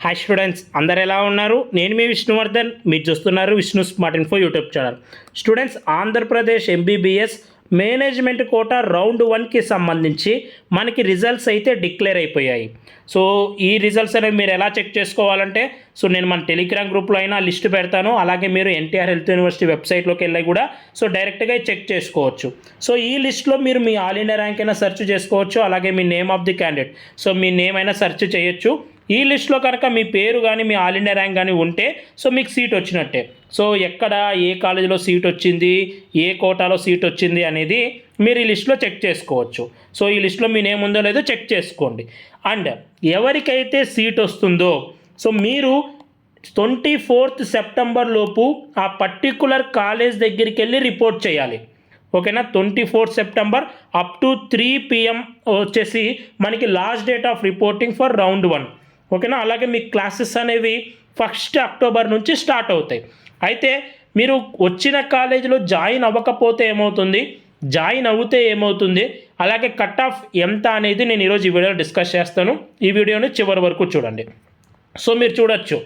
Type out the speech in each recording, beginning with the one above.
Hi students, అందరు ఎలా ఉన్నారు? నేను మీ విష్ణువర్ధన్. మీరు చూస్తున్నారు Vishnu smart info YouTube channel. Students, Andhra Pradesh MBBS management quota round 1కి సంబంధించి మనకి రిజల్ట్స్ అయితే డిక్లేర్ అయిపోయాయి. సో ఈ రిజల్ట్స్ అనేవి మీరు ఎలా చెక్ చేసుకోవాలంటే, నేను మన టెలిగ్రామ్ గ్రూప్లో అయినా లిస్ట్ పెడతాను. అలాగే మీరు ఎన్టీఆర్ హెల్త్ యూనివర్సిటీ వెబ్సైట్లోకి వెళ్ళి కూడా డైరెక్ట్గా చెక్ చేసుకోవచ్చు. ఈ లిస్ట్లో మీరు మీ ఆల్ ఇండియా ర్యాంక్ అయినా సెర్చ్ చేసుకోవచ్చు. అలాగే మీ నేమ్ ఆఫ్ ది క్యాండిడేట్, మీ నేమ్ అయినా సెర్చ్ చేయొచ్చు. ఈ లిస్ట్లో కనుక మీ పేరు కానీ మీ ఆల్ ఇండియా ర్యాంక్ కానీ ఉంటే మీకు సీట్ వచ్చినట్టే. ఎక్కడ ఏ కాలేజీలో సీట్ వచ్చింది, ఏ కోటాలో సీట్ వచ్చింది అనేది మీరు ఈ లిస్ట్లో చెక్ చేసుకోవచ్చు. ఈ లిస్ట్లో మీ నేమ్ ఉందో లేదో చెక్ చేసుకోండి. అండ్ ఎవరికైతే సీట్ వస్తుందో మీరు 24th సెప్టెంబర్ లోపు ఆ పర్టికులర్ కాలేజ్ దగ్గరికి వెళ్ళి రిపోర్ట్ చేయాలి. ఓకేనా? 24th September up to 3 PM వచ్చేసి మనకి last date of reporting for round 1. ఓకేనా? అలాగే మీ క్లాసెస్ అనేవి 1 అక్టోబర్ నుంచి స్టార్ట్ అవుతాయి. అయితే మీరు వచ్చిన కాలేజీలో జాయిన్ అవ్వకపోతే ఏమవుతుంది, జాయిన్ అవుతే ఏమవుతుంది, అలాగే కట్ ఆఫ్ ఎంత అనేది నేను ఈరోజు ఈ వీడియోలో డిస్కస్ చేస్తాను. ఈ వీడియోని చివరి వరకు చూడండి. మీరు చూడొచ్చు.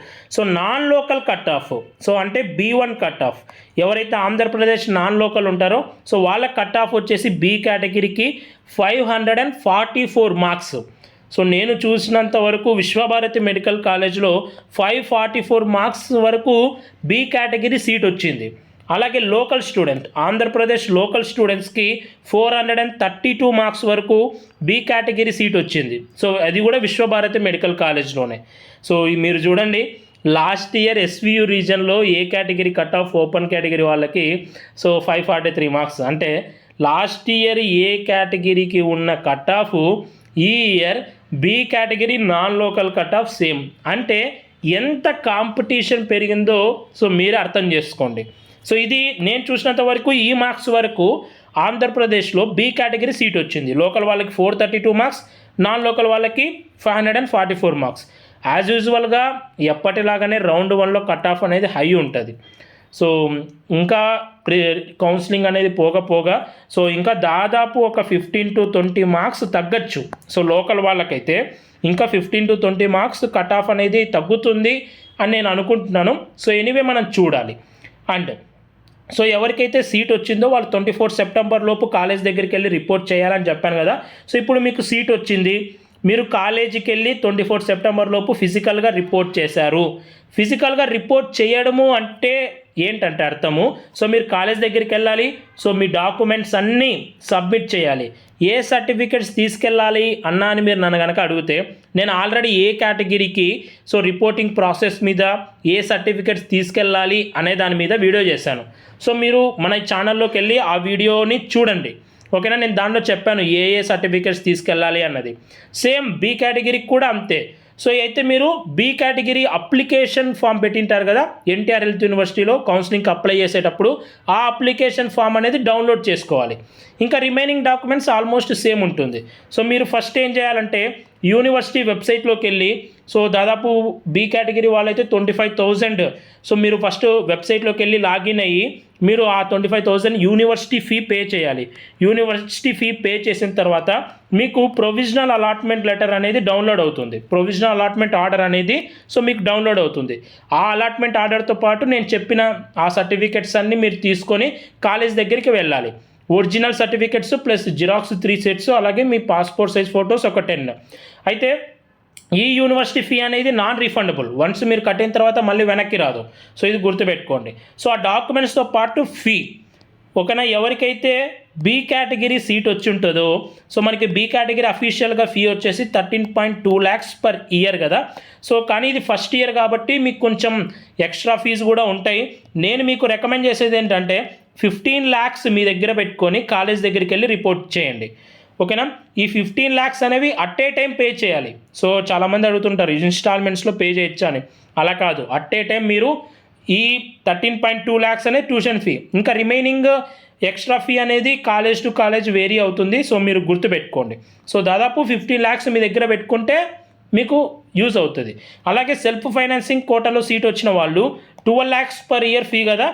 నాన్ లోకల్ కట్ ఆఫ్, అంటే B1 కట్ ఆఫ్, ఎవరైతే ఆంధ్రప్రదేశ్ నాన్ లోకల్ ఉంటారో వాళ్ళ కట్ ఆఫ్ వచ్చేసి బి కేటగిరీకి 544 మార్క్స్. నేను చూసినంత వరకు విశ్వభారతి మెడికల్ కాలేజ్లో 544 మార్క్స్ వరకు బి కేటగిరీ సీట్ వచ్చింది. అలాగే లోకల్ స్టూడెంట్, ఆంధ్రప్రదేశ్ లోకల్ స్టూడెంట్స్కి 432 మార్క్స్ వరకు బి కేటగిరీ సీట్ వచ్చింది. అది కూడా విశ్వభారతి మెడికల్ కాలేజ్లోనే. మీరు చూడండి, లాస్ట్ ఇయర్ ఎస్వియు రీజన్లో A category cut off open category వాళ్ళకి 543 మార్క్స్. అంటే లాస్ట్ ఇయర్ ఏ కేటగిరీకి ఉన్న కట్ ఆఫ్ ఈ year B category non local cut off same. అంటే ఎంత కాంపిటీషన్ పెరిగిందో మీరే అర్థం చేసుకోండి. ఇది నేను చూసినంత వరకు ఈ మార్క్స్ వరకు ఆంధ్రప్రదేశ్లో బి కేటగిరీ సీట్ వచ్చింది. లోకల్ వాళ్ళకి 432 మార్క్స్, నాన్ లోకల్ వాళ్ళకి 544 మార్క్స్. యాజ్ యూజువల్గా ఎప్పటిలాగానే రౌండ్ 1లో కట్ ఆఫ్ అనేది హై ఉంటుంది. ఇంకా కౌన్సిలింగ్ అనేది పోగా ఇంకా దాదాపు ఒక 15 to 20 మార్క్స్ తగ్గచ్చు. లోకల్ వాళ్ళకైతే ఇంకా 15 to 20 మార్క్స్ కట్ ఆఫ్ అనేది తగ్గుతుంది అని నేను అనుకుంటున్నాను. ఎనీవే మనం చూడాలి. అండ్ ఎవరికైతే సీట్ వచ్చిందో వాళ్ళు 24 సెప్టెంబర్ లోపు కాలేజ్ దగ్గరికి వెళ్ళి రిపోర్ట్ చేయాలని చెప్పాను కదా. ఇప్పుడు మీకు సీట్ వచ్చింది, మీరు కాలేజీకి వెళ్ళి 24 సెప్టెంబర్ లోపు ఫిజికల్గా రిపోర్ట్ చేశారు. ఫిజికల్గా రిపోర్ట్ చేయడము అంటే ఏంటంటే అర్థము, మీరు కాలేజ్ దగ్గరికి వెళ్ళాలి. మీ డాక్యుమెంట్స్ అన్నీ సబ్మిట్ చేయాలి. ఏ సర్టిఫికెట్స్ తీసుకెళ్ళాలి అన్నా అని మీరు నన్ను కనుక అడిగితే, నేను ఆల్రెడీ ఏ కేటగిరీకి రిపోర్టింగ్ ప్రాసెస్ మీద ఏ సర్టిఫికెట్స్ తీసుకెళ్ళాలి అనే దాని మీద వీడియో చేశాను. మీరు మన ఛానల్లోకి వెళ్ళి ఆ వీడియోని చూడండి. ఓకేనా? నేను దాంట్లో చెప్పాను ఏ సర్టిఫికెట్స్ తీసుకెళ్ళాలి అన్నది. సేమ్ బి కేటగిరీకి కూడా అంతే. అయితే మీరు బి కేటగిరీ అప్లికేషన్ ఫామ్ పెట్టింటారు కదా ఎన్టీఆర్ హెల్త్ యూనివర్సిటీలో కౌన్సిలింగ్కి అప్లై చేసేటప్పుడు, ఆ అప్లికేషన్ ఫామ్ అనేది డౌన్లోడ్ చేసుకోవాలి. ఇంకా రిమైనింగ్ డాక్యుమెంట్స్ ఆల్మోస్ట్ సేమ్ ఉంటుంది. మీరు ఫస్ట్ ఏం చేయాలంటే యూనివర్సిటీ వెబ్సైట్లోకి వెళ్ళి, దాదాపు బి కేటగిరీ వాళ్ళైతే 25,000. మీరు ఫస్ట్ వెబ్సైట్లోకి వెళ్ళి లాగిన్ అయ్యి మీరు ఆ 25,000 యూనివర్సిటీ ఫీ పే చేయాలి. యూనివర్సిటీ ఫీ పే చేసిన తర్వాత మీకు ప్రొవిజనల్ అలాట్మెంట్ లెటర్ అనేది డౌన్లోడ్ అవుతుంది. ప్రొవిజనల్ అలాట్మెంట్ ఆర్డర్ అనేది మీకు డౌన్లోడ్ అవుతుంది. ఆ అలాట్మెంట్ ఆర్డర్తో పాటు నేను చెప్పిన ఆ సర్టిఫికెట్స్ అన్నీ మీరు తీసుకొని కాలేజ్ దగ్గరికి వెళ్ళాలి. Original certificates plus xerox 3 sets, అలాగే మీ పాస్పోర్ట్ సైజ్ ఫొటోస్ ఒక 10. అయితే ఈ యూనివర్సిటీ ఫీ అనేది నాన్ రీఫండబుల్. వన్స్ మీరు కట్టిన తర్వాత మళ్ళీ వెనక్కి రాదు. ఇది గుర్తుపెట్టుకోండి. ఆ డాక్యుమెంట్స్తో పాటు ఫీ. ఓకేనా? ఎవరికైతే బి కేటగిరీ సీట్ వచ్చి ఉంటుందో మనకి బి కేటగిరీ అఫీషియల్గా ఫీ వచ్చేసి 13.2 lakhs పర్ ఇయర్ కదా. కానీ ఇది ఫస్ట్ ఇయర్ కాబట్టి మీకు కొంచెం ఎక్స్ట్రా ఫీజు కూడా ఉంటాయి. నేను మీకు రికమెండ్ చేసేది ఏంటంటే 15 lakhs మీ దగ్గర పెట్టుకొని కాలేజ్ దగ్గరికి వెళ్ళి రిపోర్ట్ చేయండి. ఓకేనా? ఈ 15 lakhs అనేవి అట్ ఏ టైం పే చేయాలి. చాలామంది అడుగుతుంటారు ఇన్స్టాల్మెంట్స్లో పే చేయొచ్చా అని. అలా కాదు, అట్ ఏ టైం మీరు ఈ 13.2 lakhs అనేది ట్యూషన్ ఫీ, ఇంకా రిమైనింగ్ ఎక్స్ట్రా ఫీ అనేది కాలేజ్ టు కాలేజ్ వేరీ అవుతుంది. మీరు గుర్తుపెట్టుకోండి. దాదాపు 15 lakhs మీ దగ్గర పెట్టుకుంటే మీకు యూజ్ అవుతుంది. అలాగే సెల్ఫ్ ఫైనాన్సింగ్ కోటాలో సీట్ వచ్చిన వాళ్ళు 12 lakhs పర్ ఇయర్ ఫీ కదా.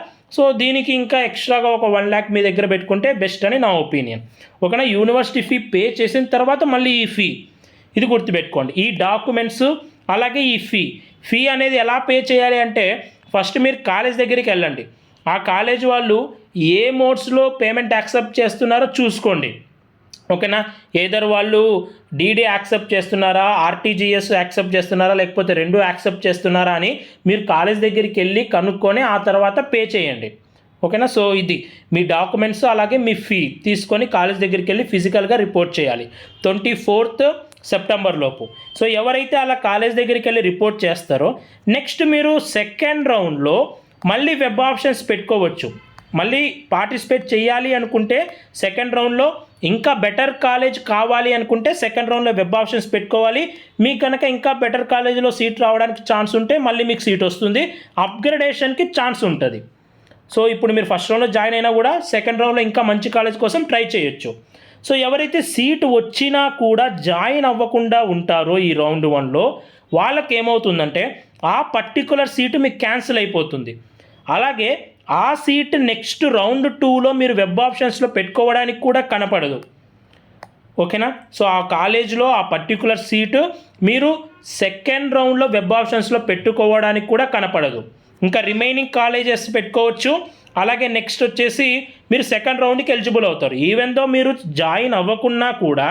దీనికి ఇంకా ఎక్స్ట్రాగా ఒక 1 lakh మీ దగ్గర పెట్టుకుంటే బెస్ట్ అని నా ఒపీనియన్. ఓకేనా? యూనివర్సిటీ ఫీ పే చేసిన తర్వాత మళ్ళీ ఈ ఫీ, ఇది గుర్తుపెట్టుకోండి. ఈ డాక్యుమెంట్స్ అలాగే ఈ ఫీ అనేది ఎలా పే చేయాలి అంటే ఫస్ట్ మీరు కాలేజ్ దగ్గరికి వెళ్ళండి. ఆ కాలేజ్ వాళ్ళు ఏ మోడ్స్లో పేమెంట్ యాక్సెప్ట్ చేస్తున్నారో చూసుకోండి. ఓకేనా, ఏదర్ వాళ్ళు డీడీ యాక్సెప్ట్ చేస్తున్నారా, ఆర్టీజీఎస్ యాక్సెప్ట్ చేస్తున్నారా, లేకపోతే రెండు యాక్సెప్ట్ చేస్తున్నారా అని మీరు కాలేజ్ దగ్గరికి వెళ్ళి కనుక్కొని ఆ తర్వాత పే చేయండి. ఓకేనా, సో ఇది మీ డాక్యుమెంట్స్ అలాగే మీ ఫీ తీసుకొని కాలేజ్ దగ్గరికి వెళ్ళి ఫిజికల్గా రిపోర్ట్ చేయాలి 24th సెప్టెంబర్ లోపు. సో ఎవరైతే అలా కాలేజ్ దగ్గరికి వెళ్ళి రిపోర్ట్ చేస్తారో నెక్స్ట్ మీరు సెకండ్ రౌండ్లో మళ్ళీ వెబ్ ఆప్షన్స్ పెట్టుకోవచ్చు. మళ్ళీ పార్టిసిపేట్ చేయాలి అనుకుంటే సెకండ్ రౌండ్లో ఇంకా బెటర్ కాలేజ్ కావాలి అనుకుంటే సెకండ్ రౌండ్లో వెబ్ ఆప్షన్స్ పెట్టుకోవాలి. మీకు కనుక ఇంకా బెటర్ కాలేజీలో సీట్ రావడానికి ఛాన్స్ ఉంటే మళ్ళీ మీకు సీట్ వస్తుంది, అప్గ్రేడేషన్కి ఛాన్స్ ఉంటుంది. సో ఇప్పుడు మీరు ఫస్ట్ రౌండ్లో జాయిన్ అయినా కూడా సెకండ్ రౌండ్లో ఇంకా మంచి కాలేజ్ కోసం ట్రై చేయొచ్చు. సో ఎవరైతే సీటు వచ్చినా కూడా జాయిన్ అవ్వకుండా ఉంటారో ఈ రౌండ్ 1లో వాళ్ళకి ఏమవుతుందంటే ఆ పర్టికులర్ సీటు మీకు క్యాన్సిల్ అయిపోతుంది. అలాగే ఆ సీట్ నెక్స్ట్ రౌండ్ 2లో మీరు వెబ్ ఆప్షన్స్లో పెట్టుకోవడానికి కూడా కనపడదు. ఓకేనా, సో ఆ కాలేజ్లో ఆ పర్టికులర్ సీటు మీరు సెకండ్ రౌండ్లో వెబ్ ఆప్షన్స్లో పెట్టుకోవడానికి కూడా కనపడదు. ఇంకా రిమైనింగ్ కాలేజెస్ పెట్టుకోవచ్చు. అలాగే నెక్స్ట్ వచ్చేసి మీరు సెకండ్ రౌండ్కి ఎలిజిబుల్ అవుతారు. ఈవెన్ దో మీరు జాయిన్ అవ్వకున్నా కూడా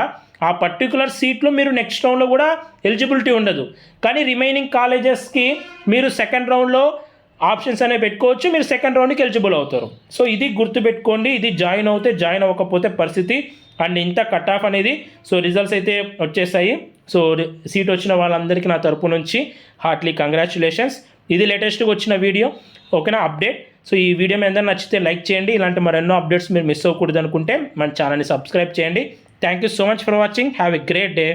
ఆ పర్టికులర్ సీట్లో మీరు నెక్స్ట్ రౌండ్లో కూడా ఎలిజిబిలిటీ ఉండదు. కానీ రిమైనింగ్ కాలేజెస్కి మీరు సెకండ్ రౌండ్లో ఆప్షన్స్ అనేవి పెట్టుకోవచ్చు, మీరు సెకండ్ రౌండ్కి ఎలిజిబుల్ అవుతారు. సో ఇది గుర్తుపెట్టుకోండి, ఇది జాయిన్ అవుతే జాయిన్ అవ్వకపోతే పరిస్థితి. అండ్ ఇంత కట్ ఆఫ్ అనేది సో రిజల్ట్స్ అయితే వచ్చేసాయి. సో సీట్ వచ్చిన వాళ్ళందరికీ నా తరపు నుంచి హార్ట్లీ కంగ్రాచులేషన్స్. ఇది లేటెస్ట్గా వచ్చిన వీడియో. ఓకేనా, అప్డేట్. సో ఈ వీడియో మీ అందరూ నచ్చితే లైక్ చేయండి. ఇలాంటి మరెన్నో అప్డేట్స్ మీరు మిస్ అవ్వకూడదు అనుకుంటే మన ఛానల్ని సబ్స్క్రైబ్ చేయండి. Thank you so much for watching. Have a great day.